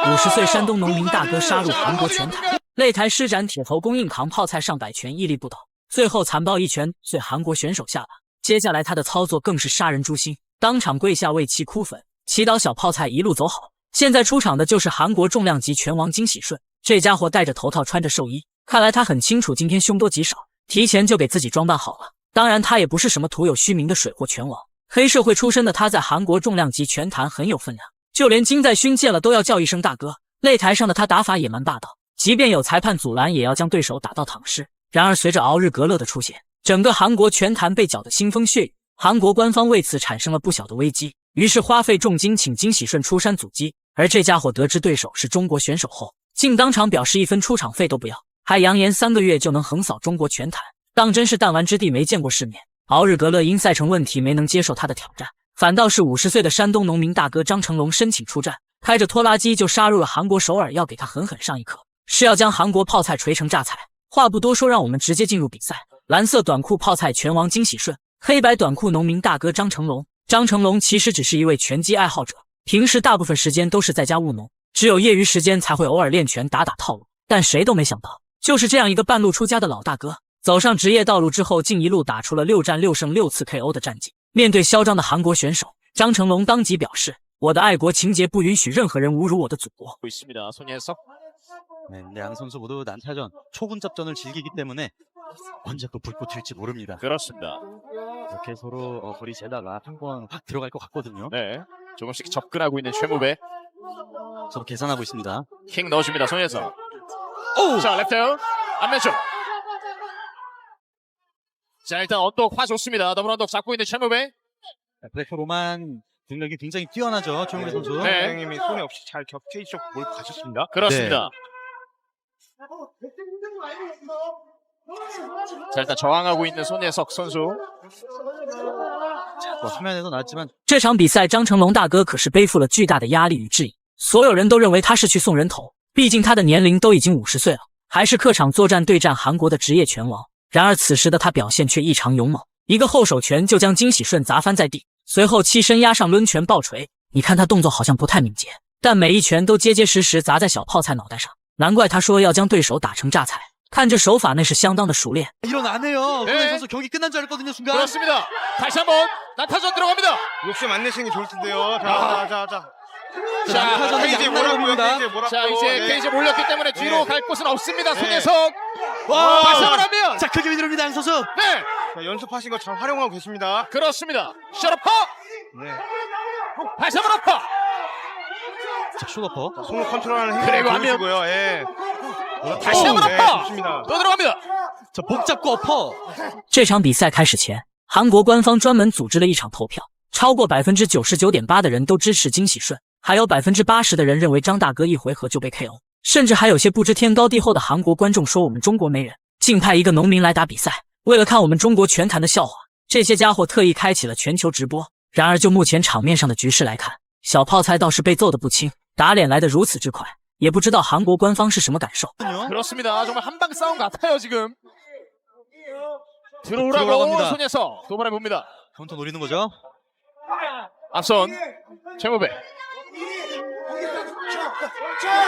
50岁山东农民大哥杀入韩国拳坛，擂台施展铁头功硬扛泡菜上百拳，屹立不倒，最后残暴一拳碎韩国选手下巴。接下来他的操作更是杀人诛心，当场跪下为其哭粉，祈祷小泡菜一路走好。现在出场的就是韩国重量级拳王金喜顺，这家伙戴着头套，穿着寿衣，看来他很清楚今天凶多吉少，提前就给自己装扮好了。当然，他也不是什么徒有虚名的水货拳王，黑社会出身的他在韩国重量级拳坛很有分量，就连金在勋见了都要叫一声大哥。擂台上的他打法也蛮霸道，即便有裁判阻拦，也要将对手打到躺尸。然而，随着敖日格勒的出现，整个韩国拳坛被搅得腥风血雨，韩国官方为此产生了不小的危机，于是花费重金请金喜顺出山阻击。而这家伙得知对手是中国选手后，竟当场表示1分出场费都不要，还扬言3个月就能横扫中国拳坛，当真是弹丸之地，没见过世面。敖日格勒因赛程问题没能接受他的挑战，反倒是50岁的山东农民大哥张成龙申请出战，开着拖拉机就杀入了韩国首尔，要给他狠狠上一课，是要将韩国泡菜锤成榨菜。话不多说，让我们直接进入比赛。蓝色短裤泡菜拳王金喜顺，黑白短裤农民大哥张成龙。张成龙其实只是一位拳击爱好者，平时大部分时间都是在家务农，只有业余时间才会偶尔练拳打套路。但谁都没想到，就是这样一个半路出家的老大哥，走上职业道路之后，竟一路打出了6战6胜6次 KO 的战绩。面对嚣张的韩国选手，张成龙当即表示：“我的爱国情节不允许任何人侮辱我的祖国。” 네, 근데 양 선수 모두 난타전, 초군잡전을 즐기기 때문에 언제 또 불꽃 튈지 모릅니다. 그렇습니다. 이렇게 서로 불이 재다가 한 번 확 들어갈 것 같거든요. 네, 조금씩 접근하고 있는 최무배. 서로 계산하고 있습니다. 킥 넣어줍니다, 손예성. 오! 자, 랩트 안면쪽. 자, 일단 언덕 화 좋습니다. 더블 언덕 잡고 있는 최무배. 블랙 로만 능력이 굉장히 뛰어나죠, 최무배 선수. 네. 선생님이 손에 없이 잘 격퇴 쪽 몰 가셨습니다. 그렇습니다. 자, 일단 저항하고 있는 손예석 선수. 화면에도 나왔지만 这场比赛张成龙大哥可是背负了巨大的压力与质疑，所有人都认为他是去送人头，毕竟他的年龄都已经50岁了，还是客场作战对战韩国的职业拳王。然而此时的他表现却异常勇猛，一个后手拳就将金喜顺砸翻在地，随后欺身压上抡拳爆锤。你看他动作好像不太敏捷，但每一拳都结结实实砸在小泡菜脑袋上，难怪他说要将对手打成榨菜。看这手法，那是相当的熟练。 일어나네요. 네. 손예 선수 경기 끝난 줄 알았거든요, 순간. 그렇습니다. 다시 한번 난타전 들어갑니다. 욕심 안 내시는 게 좋을 텐데요. 자. 자, 케이지 몰았고요. 케이지 몰았고. 자, 이제 네. 케이지 몰렸기 때문에 뒤로 갈 곳은 없습니다. 네. 손예석. 와, 다시 한번 하면. 자, 크게 밀어줍니다, 양 선수. 네, 자, 연습하신 거 잘 활용하고 계십니다. 그렇습니다. 셔터퍼. 네. 다시 한번 아파. 자, 슈거퍼. 자, 손을 컨트롤하는 힘을 그리고 하면- 보여주고요. 예. 다시 한번 네, 아파. 좋습니다. 또 들어갑니다. 자, 목 잡고 어퍼. 这场比赛开始前，韩国官方专门组织了一场投票，超过 99.8% 的人都支持金喜顺，还有 80% 的人认为张大哥一回合就被 KO， 甚至还有些不知天高地厚的韩国观众说我们中国没人，竟派一个农民来打比赛。为了看我们中国拳坛的笑话，这些家伙特意开启了全球直播。然而就目前场面上的局势来看，小泡菜倒是被揍得不轻，打脸来得如此之快，也不知道韩国官方是什么感受。 그렇습니다. 정말 한방 싸움 같아요 지금. 들어오라고 들어오라고 합니다. 손예석 도발해 봅니다. 카운터 노리는 거죠? 앞선 최무배.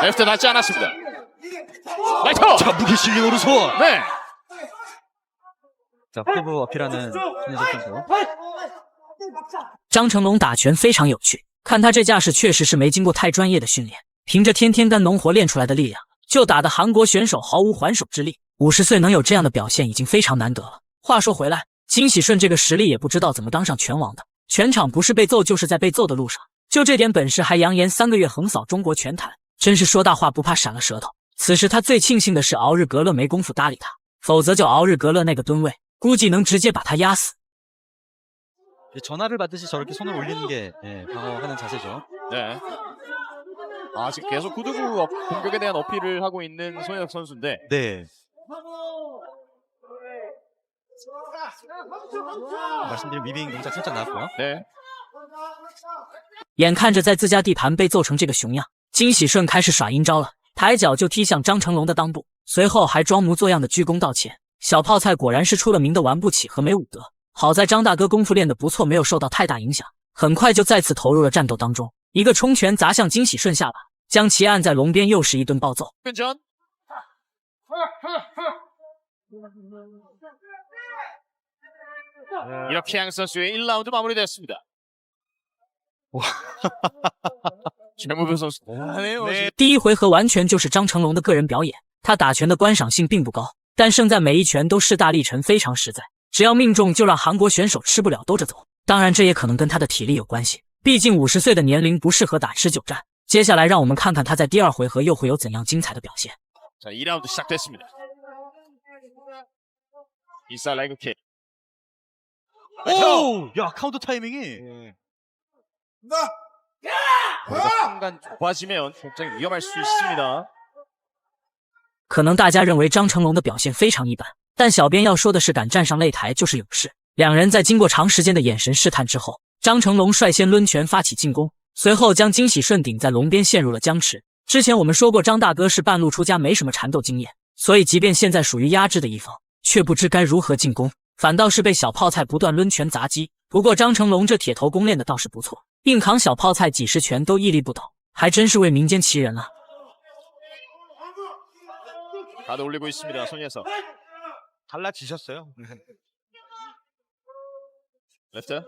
레프트 닿지 않았습니다. 라이터. 자, 무게 실린 오른손. 네. 자, 후브 어필하는 손예석 선수. 张成龙打拳非常有趣，看他这架势确实是没经过太专业的训练，凭着天天干农活练出来的力量，就打得韩国选手毫无还手之力。50岁能有这样的表现已经非常难得了。话说回来，金喜顺这个实力也不知道怎么当上拳王的，全场不是被揍就是在被揍的路上，就这点本事还扬言3个月横扫中国拳坛，真是说大话不怕闪了舌头。此时他最庆幸的是敖日格勒没工夫搭理他，否则就敖日格勒那个吨位，估计能直接把他压死。 전화를 받듯이 저렇게 손을 올리는 게 방어하는 자세죠. 네. 아, 지금 계속 구두구 공격에 대한 어필을 하고 있는 손예석 선수인데. 네. 말씀드린 위빙 동작 살짝 나왔고요. 네. 眼看着在自家地盘被揍成这个熊样，金喜顺开始耍阴招了，抬脚就踢向张成龙的裆部，随后还装模作样的鞠躬道歉。小泡菜果然是出了名的玩不起和没武德。 好在张大哥功夫练得不错，没有受到太大影响，很快就再次投入了战斗当中。一个冲拳砸向金喜顺下巴，将其按在笼边又是一顿暴揍。 전 이렇게 양 선수의 1라운드 마무리됐습니다. 최무배 선수 대단해요. 네. 第一回合完全就是张成龙的个人表演，他打拳的观赏性并不高，但胜在每一拳都势大力沉，非常实在，只要命中就让韩国选手吃不了兜着走。当然，这也可能跟他的体力有关系，毕竟50岁的年龄不适合打持久战。接下来让我们看看他在第二回合又会有怎样精彩的表现。 자, 2라운드 시작됐습니다. 인사이드 레그 킥. 오! 야, 카운터 타이밍이. 네. 순간 좁아지면 굉장히 위험할 수 있습니다. 可能大家认为张成龙的表现非常一般，但小编要说的是，敢站上擂台就是勇士。两人在经过长时间的眼神试探之后，张成龙率先抡拳发起进攻，随后将金喜顺顶在笼边，陷入了僵持。之前我们说过，张大哥是半路出家，没什么缠斗经验，所以即便现在属于压制的一方，却不知该如何进攻，反倒是被小泡菜不断抡拳砸击。不过张成龙这铁头功练的倒是不错，硬扛小泡菜几十拳都屹立不倒，还真是位民间奇人啊。 가드 올리고 있습니다. 손예석. 달라지셨어요. 레프트.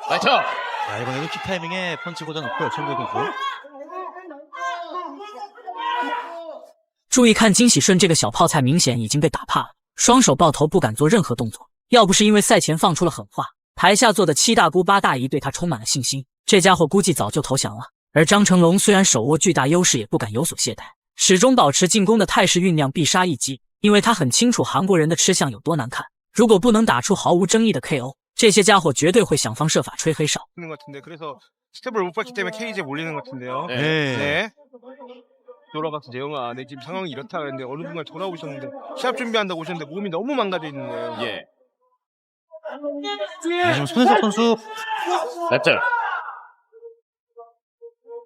라이트. 자, 이번에도 킥 타이밍에 펀치 고전 없고요. 최무배 선수. 注意看金喜顺这个小泡菜，明显已经被打怕了，双手抱头不敢做任何动作。要不是因为赛前放出了狠话，台下坐的七大姑八大姨对他充满了信心，这家伙估计早就投降了。而张成龙虽然手握巨大优势，也不敢有所懈怠，始终保持进攻的态势，酝酿必杀一击。因为他很清楚韩国人的吃相有多难看，如果不能打出毫无争议的 KO， 这些家伙绝对会想方设法吹黑哨。 것 같은데 그래서 스텝을 못 밟기 때문에 케이지에 몰리는 것 같은데요. 네. 네. 돌아가서 재영아, 내 지금 상황이 이렇다 그랬는데 어느 순간 돌아오셨는데 시합 준비한다고 오셨는데 몸이 너무 망가져 있는 거예요. 예. 네, 지금 손혜석 선수 레프트.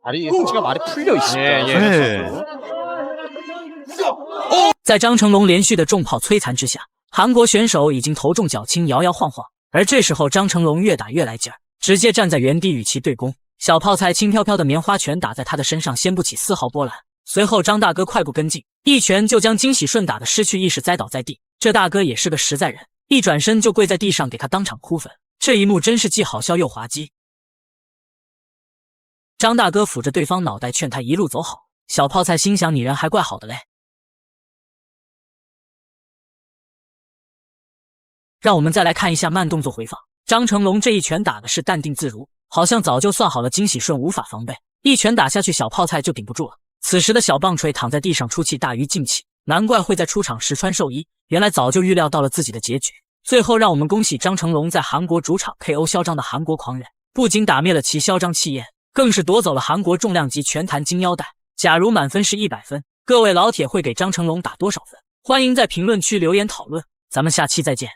다리 상체가 많이 풀려 있습니다. 네. 在张成龙连续的重炮摧残之下，韩国选手已经头重脚轻，摇摇晃晃。而这时候张成龙越打越来劲儿，直接站在原地与其对攻。小泡菜轻飘飘的棉花拳打在他的身上，掀不起丝毫波澜。随后张大哥快步跟进，一拳就将金喜顺打得失去意识，栽倒在地。这大哥也是个实在人，一转身就跪在地上给他当场哭粉。这一幕真是既好笑又滑稽。张大哥抚着对方脑袋劝他一路走好，小泡菜心想你人还怪好的嘞。让我们再来看一下慢动作回放，张成龙这一拳打的是淡定自如，好像早就算好了金喜顺无法防备，一拳打下去小泡菜就顶不住了。此时的小棒槌躺在地上出气大于进气，难怪会在出场时穿寿衣，原来早就预料到了自己的结局。最后让我们恭喜张成龙在韩国主场 KO 嚣张的韩国狂人，不仅打灭了其嚣张气焰，更是夺走了韩国重量级拳坛金腰带。假如满分是100分，各位老铁会给张成龙打多少分？欢迎在评论区留言讨论，咱们下期再见。